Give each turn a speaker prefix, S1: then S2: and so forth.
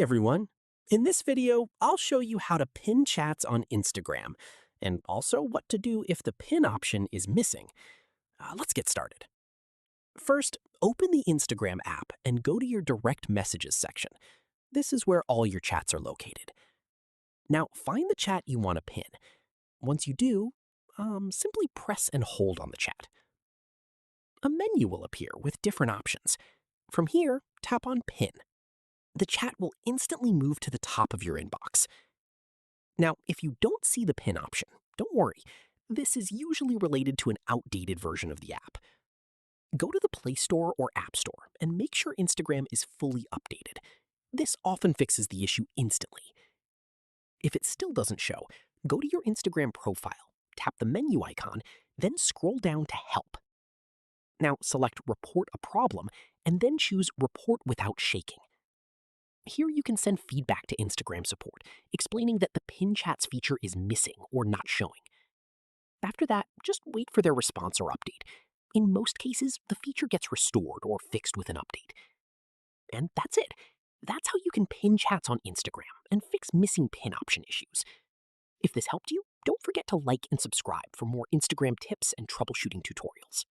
S1: everyone. In this video, I'll show you how to pin chats on Instagram, and also what to do if the pin option is missing. Let's get started. First, open the Instagram app and go to your direct messages section. This is where all your chats are located. Now, find the chat you want to pin. Once you do, simply press and hold on the chat. A menu will appear with different options. From here, tap on Pin. The chat will instantly move to the top of your inbox. Now, if you don't see the pin option, don't worry. This is usually related to an outdated version of the app. Go to the Play Store or App Store and make sure Instagram is fully updated. This often fixes the issue instantly. If it still doesn't show, go to your Instagram profile, tap the menu icon, then scroll down to Help. Now select Report a Problem and then choose Report Without Shaking. Here you can send feedback to Instagram support, explaining that the pin chats feature is missing or not showing. After that, just wait for their response or update. In most cases, the feature gets restored or fixed with an update. And that's it. That's how you can pin chats on Instagram and fix missing pin option issues. If this helped you, don't forget to like and subscribe for more Instagram tips and troubleshooting tutorials.